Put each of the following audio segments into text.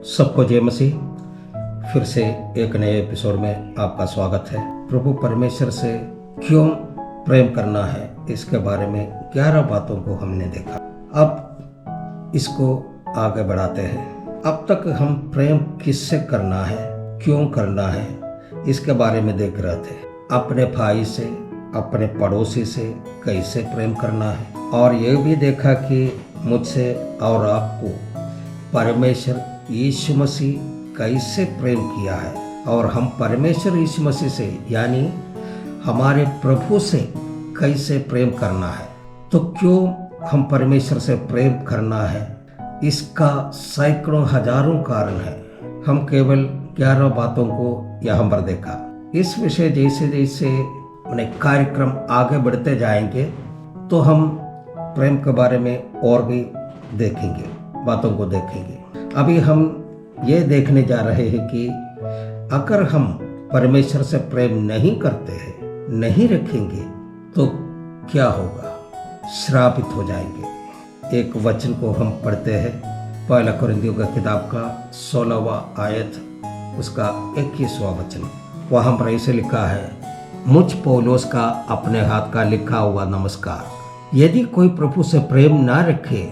सबको जय मसीह। फिर से एक नए एपिसोड में आपका स्वागत है। प्रभु परमेश्वर से क्यों प्रेम करना है, इसके बारे में 11 बातों को हमने देखा। अब इसको आगे बढ़ाते हैं। अब तक हम प्रेम किससे करना है, क्यों करना है, इसके बारे में देख रहे थे। अपने भाई से, अपने पड़ोसी से कैसे प्रेम करना है, और ये भी देखा कि मुझसे और आपको परमेश्वर यीशु मसीह कैसे प्रेम किया है, और हम परमेश्वर यीशु मसीह से यानी हमारे प्रभु से कैसे प्रेम करना है। तो क्यों हम परमेश्वर से प्रेम करना है, इसका सैकड़ों हजारों कारण है। हम केवल 11 बातों को यहाँ पर देखा। इस विषय जैसे जैसे अपने कार्यक्रम आगे बढ़ते जाएंगे तो हम प्रेम के बारे में और भी देखेंगे, बातों को देखेंगे। अभी हम ये देखने जा रहे हैं कि अगर हम परमेश्वर से प्रेम नहीं करते हैं, नहीं रखेंगे, तो क्या होगा? श्रापित हो जाएंगे। एक वचन को हम पढ़ते हैं, पहला कुरिन्थियों का किताब का 16वां आयत, उसका 21वां वचन। वहाँ पर ऐसे लिखा है, मुझ पौलुस का अपने हाथ का लिखा हुआ नमस्कार। यदि कोई प्रभु से प्रेम ना रखे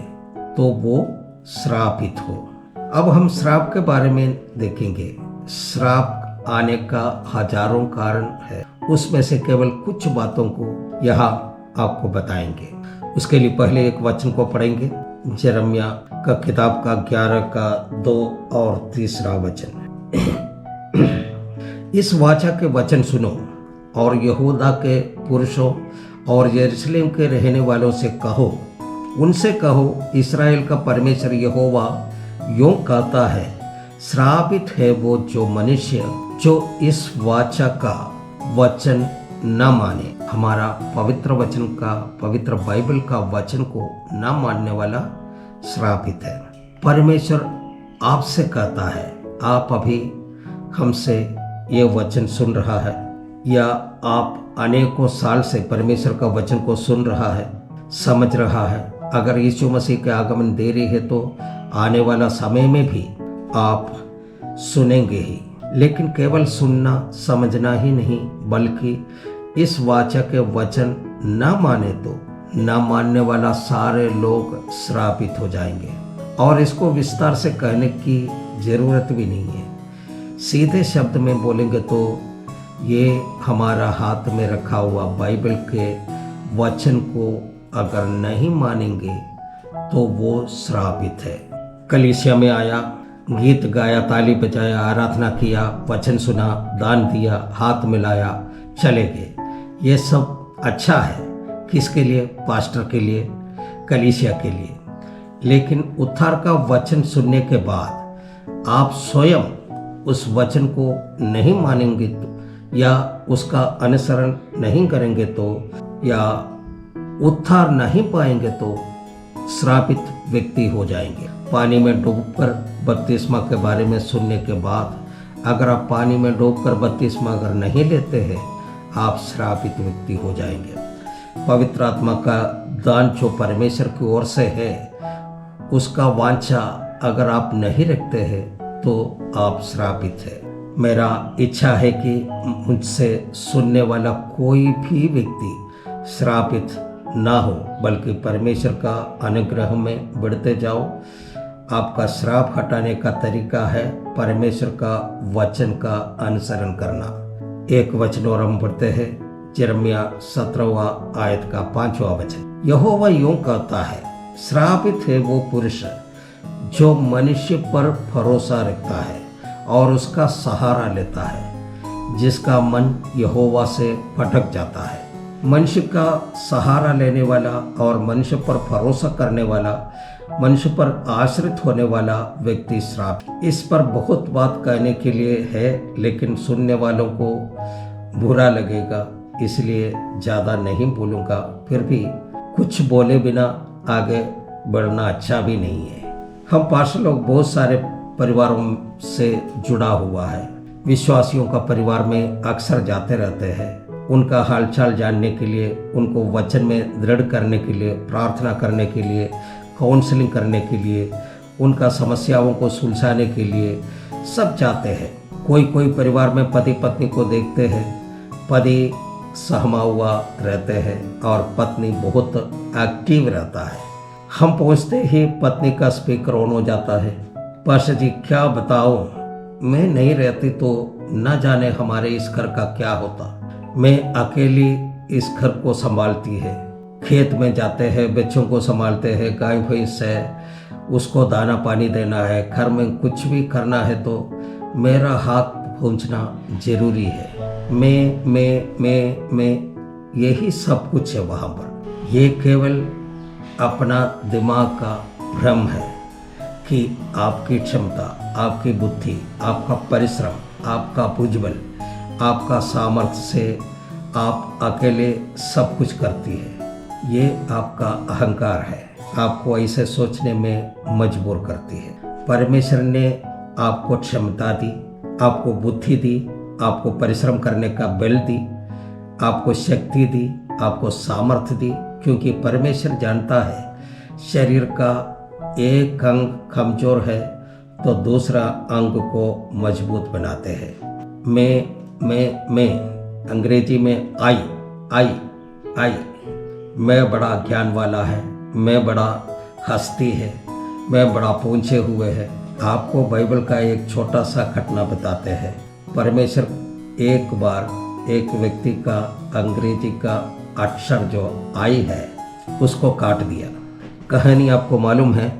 तो वो श्रापित हो। अब हम श्राप के बारे में देखेंगे। श्राप आने का हजारों कारण है, उसमें से केवल कुछ बातों को यहाँ आपको बताएंगे। उसके लिए पहले एक वचन को पढ़ेंगे, यिर्मयाह का किताब का 11 का 2 और 3 वचन। इस वाचा के वचन सुनो और यहूदा के पुरुषों और यरूशलेम के रहने वालों से कहो, उनसे कहो, इस्राएल का परमेश्वर यहोवा यूं कहता है, श्रापित है वो जो मनुष्य जो इस वाचा का वचन न माने। हमारा पवित्र वचन का, पवित्र बाइबल का वचन को न मानने वाला श्रापित है। परमेश्वर आपसे कहता है, आप अभी हमसे ये वचन सुन रहा है, या आप अनेकों साल से परमेश्वर का वचन को सुन रहा है, समझ रहा है। अगर यीशु मसीह के आगमन देरी है तो आने वाला समय में भी आप सुनेंगे ही। लेकिन केवल सुनना, समझना ही नहीं, बल्कि इस वाचा के वचन न माने तो न मानने वाला सारे लोग श्रापित हो जाएंगे। और इसको विस्तार से कहने की जरूरत भी नहीं है। सीधे शब्द में बोलेंगे तो ये हमारा हाथ में रखा हुआ बाइबल के वचन को अगर नहीं मानेंगे तो वो श्रापित है। कलीसिया में आया, गीत गाया, ताली बजाया, आराधना किया, वचन सुना, दान दिया, हाथ मिलाया, चले गए। ये सब अच्छा है। किसके लिए? पास्टर के लिए, कलीसिया के लिए। लेकिन उद्धार का वचन सुनने के बाद आप स्वयं उस वचन को नहीं मानेंगे तो, या उसका अनुसरण नहीं करेंगे तो, या उद्धार नहीं पाएंगे तो श्रापित व्यक्ति हो जाएंगे। पानी में डूबकर बपतिस्मा के बारे में सुनने के बाद अगर आप पानी में डूबकर बपतिस्मा अगर नहीं लेते हैं, आप श्रापित व्यक्ति हो जाएंगे। पवित्र आत्मा का दान जो परमेश्वर की ओर से है, उसका वांछा अगर आप नहीं रखते हैं तो आप श्रापित है। मेरा इच्छा है कि मुझसे सुनने वाला कोई भी व्यक्ति श्रापित ना हो, बल्कि परमेश्वर का अनुग्रह में बढ़ते जाओ। आपका श्राप हटाने का तरीका है परमेश्वर का वचन का अनुसरण करना। एक वचन और हम पढ़ते हैं, यिर्मयाह 17वां आयत का 5वां वचन। यहोवा यूं कहता है, श्रापित है वो पुरुष जो मनुष्य पर भरोसा रखता है और उसका सहारा लेता है, जिसका मन यहोवा से भटक जाता है। मनुष्य का सहारा लेने वाला और मनुष्य पर भरोसा करने वाला, मनुष्य पर आश्रित होने वाला व्यक्ति श्राप। इस पर बहुत बात कहने के लिए है, लेकिन सुनने वालों को बुरा लगेगा, इसलिए ज़्यादा नहीं बोलूँगा। फिर भी कुछ बोले बिना आगे बढ़ना अच्छा भी नहीं है। हम पास्टर लोग बहुत सारे परिवारों से जुड़ा हुआ है। विश्वासियों का परिवार में अक्सर जाते रहते हैं, उनका हालचाल जानने के लिए, उनको वचन में दृढ़ करने के लिए, प्रार्थना करने के लिए, काउंसलिंग करने के लिए, उनका समस्याओं को सुलझाने के लिए सब चाहते हैं। कोई कोई परिवार में पति पत्नी को देखते हैं, पति सहमा हुआ रहते हैं और पत्नी बहुत एक्टिव रहता है। हम पहुंचते ही पत्नी का स्पीकर ऑन हो जाता है। पाशा जी क्या बताओ, मैं नहीं रहती तो न जाने हमारे इस घर का क्या होता। मैं अकेली इस घर को संभालती है, खेत में जाते हैं, बच्चों को संभालते हैं, गाय भैंस है, उसको दाना पानी देना है, घर में कुछ भी करना है तो मेरा हाथ पहुंचना जरूरी है। मैं यही सब कुछ है वहाँ पर। ये केवल अपना दिमाग का भ्रम है कि आपकी क्षमता, आपकी बुद्धि, आपका परिश्रम, आपका भुजबल, आपका सामर्थ्य से आप अकेले सब कुछ करती है। ये आपका अहंकार है, आपको ऐसे सोचने में मजबूर करती है। परमेश्वर ने आपको क्षमता दी, आपको बुद्धि दी, आपको परिश्रम करने का बल दी, आपको शक्ति दी, आपको सामर्थ्य दी, क्योंकि परमेश्वर जानता है शरीर का एक अंग कमजोर है तो दूसरा अंग को मजबूत बनाते हैं। मैं अंग्रेजी में आई मैं बड़ा ज्ञान वाला है, मैं बड़ा हस्ती है, मैं बड़ा पहुंचे हुए है। आपको बाइबल का एक छोटा सा घटना बताते हैं। परमेश्वर एक बार एक व्यक्ति का अंग्रेजी का अक्षर जो आई है उसको काट दिया। कहानी आपको मालूम है,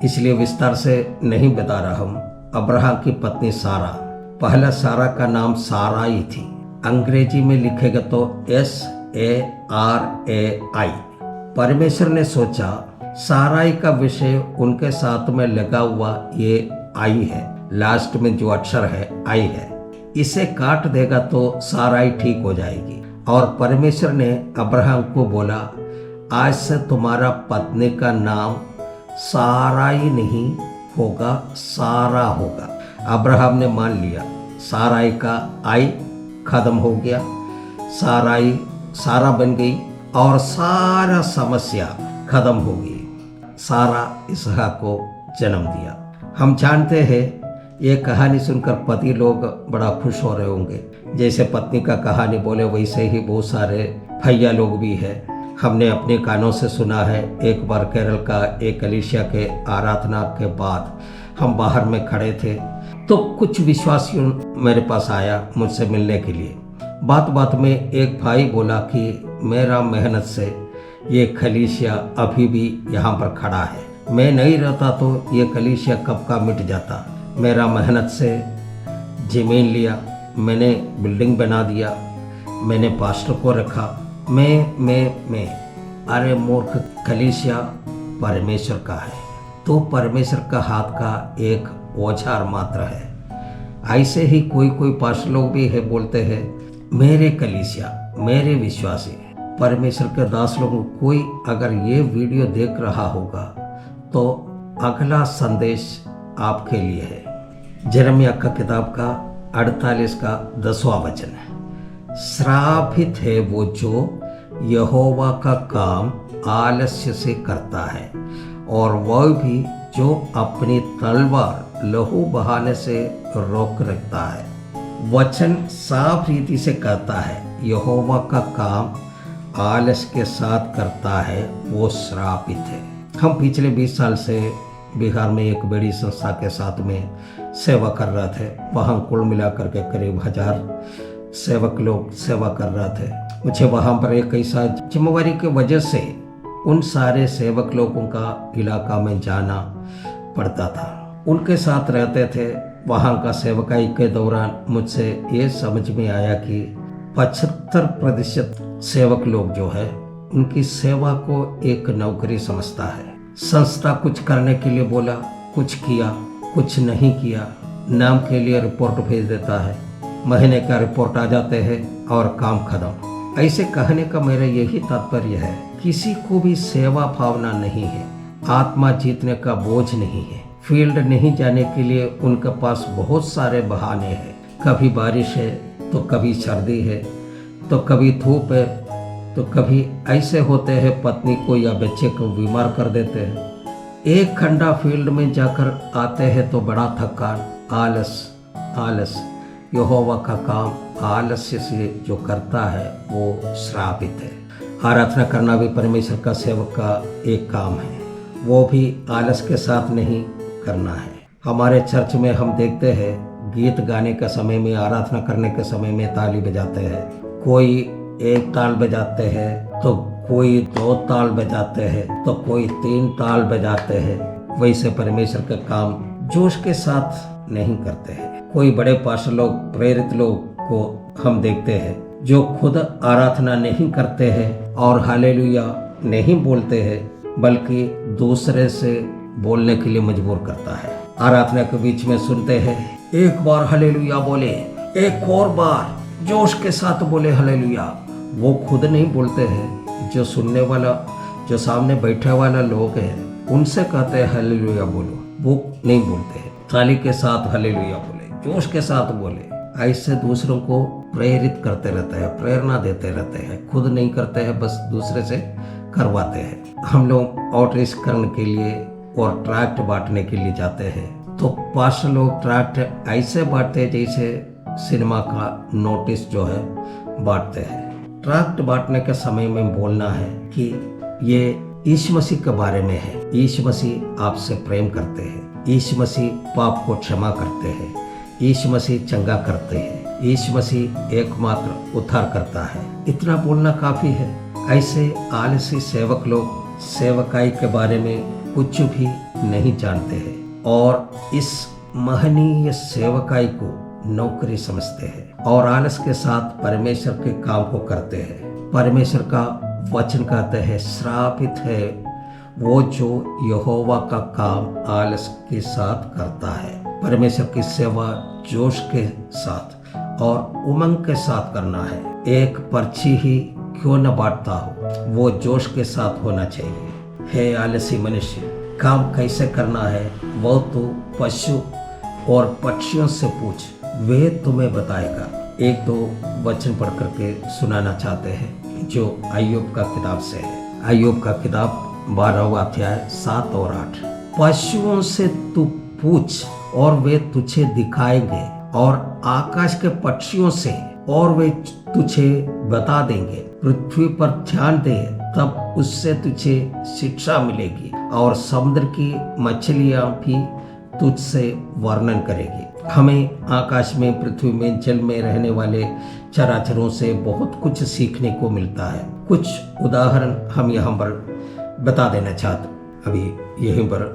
इसलिए विस्तार से नहीं बता रहा हूँ। अब्राहम की पत्नी सारा, पहला सारा का नाम साराई थी, अंग्रेजी में लिखेगा तो SARAI। परमेश्वर ने सोचा साराई का विषय उनके साथ में लगा हुआ ये आई है, लास्ट में जो अक्षर है आई है, इसे काट देगा तो साराई ठीक हो जाएगी। और परमेश्वर ने अब्राहम को बोला आज से तुम्हारा पत्नी का नाम साराई नहीं होगा, सारा होगा। अब्राहम ने मान लिया, साराई का आई खत्म हो गया, साराई सारा बन गई और सारा समस्या खत्म हो गई। सारा इसहाक को जन्म दिया। हम जानते हैं ये कहानी सुनकर पति लोग बड़ा खुश हो रहे होंगे। जैसे पत्नी का कहानी बोले वैसे ही बहुत सारे भैया लोग भी हैं। हमने अपने कानों से सुना है, एक बार केरल का एक कलीसिया के आराधना के बाद हम बाहर में खड़े थे तो कुछ विश्वासियों मेरे पास आया मुझसे मिलने के लिए। बात बात में एक भाई बोला कि मेरा मेहनत से ये कलीसिया अभी भी यहाँ पर खड़ा है, मैं नहीं रहता तो ये कलीसिया कब का मिट जाता। मेरा मेहनत से ज़मीन लिया, मैंने बिल्डिंग बना दिया, मैंने पास्टर को रखा। मैं अरे मूर्ख, कलीसिया परमेश्वर का है, तो परमेश्वर का हाथ का एक औजार मात्र है। ऐसे ही कोई कोई पास्टर लोग भी है, बोलते हैं मेरे कलीसिया, मेरे विश्वासी परमेश्वर के दास लोगों, कोई अगर ये वीडियो देख रहा होगा तो अगला संदेश आपके लिए है। यिर्मयाह का किताब का 48 का 10वां वचन है, श्रापित है वो जो यहोवा का काम आलस्य से करता है और वह भी जो अपनी तलवार लहू बहाने से रोक रखता है। वचन साफ रीति से कहता है यहोवा का काम आलस्य के साथ करता है वो श्रापित है। हम पिछले 20 साल से बिहार में एक बड़ी संस्था के साथ में सेवा कर रहे थे। वहाँ कुल मिलाकर के करीब 1000 सेवक लोग सेवा कर रहे थे। मुझे वहाँ पर एक ऐसा जिम्मेवारी की वजह से उन सारे सेवक लोगों का इलाका में जाना पड़ता था, उनके साथ रहते थे। वहाँ का सेवकाई के दौरान मुझसे ये समझ में आया कि 75% सेवक लोग जो है उनकी सेवा को एक नौकरी समझता है। संस्था कुछ करने के लिए बोला, कुछ किया, कुछ नहीं किया, नाम के लिए रिपोर्ट भेज देता है, महीने का रिपोर्ट आ जाते हैं और काम खत्म। ऐसे कहने का मेरा यही तात्पर्य है, किसी को भी सेवा भावना नहीं है, आत्मा जीतने का बोझ नहीं है, फील्ड नहीं जाने के लिए उनके पास बहुत सारे बहाने हैं। कभी बारिश है तो कभी सर्दी है तो कभी धूप है तो कभी ऐसे होते हैं पत्नी को या बच्चे को बीमार कर देते हैं। एक घंटा फील्ड में जाकर आते हैं तो बड़ा थकान, आलस आलस। यहोवा का काम आलस्य से जो करता है वो श्रापित है। आराधना करना भी परमेश्वर का सेवक का एक काम है, वो भी आलस के साथ नहीं करना है। हमारे चर्च में हम देखते हैं गीत गाने के समय में, आराधना करने के समय में ताली बजाते हैं। कोई एक ताल बजाते हैं तो कोई 2 ताल बजाते हैं तो कोई 3 ताल बजाते हैं। वैसे परमेश्वर का काम जोश के साथ नहीं करते हैं। कोई बड़े पास्टर लोग, प्रेरित लोग को हम देखते हैं जो खुद आराधना नहीं करते हैं और हालेलुया नहीं बोलते हैं, बल्कि दूसरे से बोलने के लिए मजबूर करता है। आराधना के बीच में सुनते हैं, एक बार हालेलुया बोले, एक और बार जोश के साथ बोले हालेलुया। वो खुद नहीं बोलते हैं, जो सुनने वाला, जो सामने बैठे वाला लोग है उनसे कहते हैं हालेलुया बोलो, वो नहीं बोलते हैं। ताली के साथ हालेलुया बोले, जोश के साथ बोले। ऐसे दूसरों को प्रेरित करते रहते हैं, प्रेरणा देते रहते हैं, खुद नहीं करते हैं, बस दूसरे से करवाते हैं। हम लोग आउटरीच करने के लिए और ट्रैक्ट बांटने के लिए जाते हैं तो पास्टर लोग ट्रैक्ट ऐसे बांटते हैं जैसे सिनेमा का नोटिस जो है बांटते हैं। ट्रैक्ट बांटने के समय में बोलना है कि ये यीशु मसीह के बारे में है। यीशु मसीह आपसे प्रेम करते हैं, यीशु मसीह पाप को क्षमा करते हैं, यीशु मसीह चंगा करते हैं, यीशु मसीह एकमात्र उद्धार करता है। इतना बोलना काफी है। ऐसे आलसी सेवक लोग सेवकाई के बारे में कुछ भी नहीं जानते हैं और इस महनीय सेवकाई को नौकरी समझते हैं और आलस के साथ परमेश्वर के काम को करते हैं। परमेश्वर का वचन कहते हैं, श्रापित है वो जो यहोवा का काम आलस के साथ करता है। परमेश्वर की सेवा जोश के साथ और उमंग के साथ करना है। एक पर्ची ही क्यों न बांटता हो, वो जोश के साथ होना चाहिए। हे आलसी मनुष्य, काम कैसे करना है वो तो पशु और पक्षियों से पूछ, वे तुम्हें बताएगा। 1-2 वचन पढ़ करके सुनाना चाहते हैं जो अय्यूब का किताब से है। अय्यूब का किताब 12वां अध्याय 7 और 8। पशुओं से तू पूछ और वे तुझे दिखाएंगे, और आकाश के पक्षियों से और वे तुझे बता देंगे। पृथ्वी पर ध्यान दे, तब उससे तुझे शिक्षा मिलेगी, और समुद्र की मछलियां भी तुझसे वर्णन करेगी। हमें आकाश में, पृथ्वी में, जल में रहने वाले चराचरों से बहुत कुछ सीखने को मिलता है। कुछ उदाहरण हम यहाँ पर बता देना चाहते। अभी यहीं पर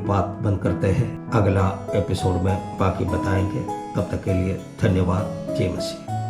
बात बंद करते हैं, अगला एपिसोड में बाकी बताएंगे। तब तक के लिए धन्यवाद। जय मसीह।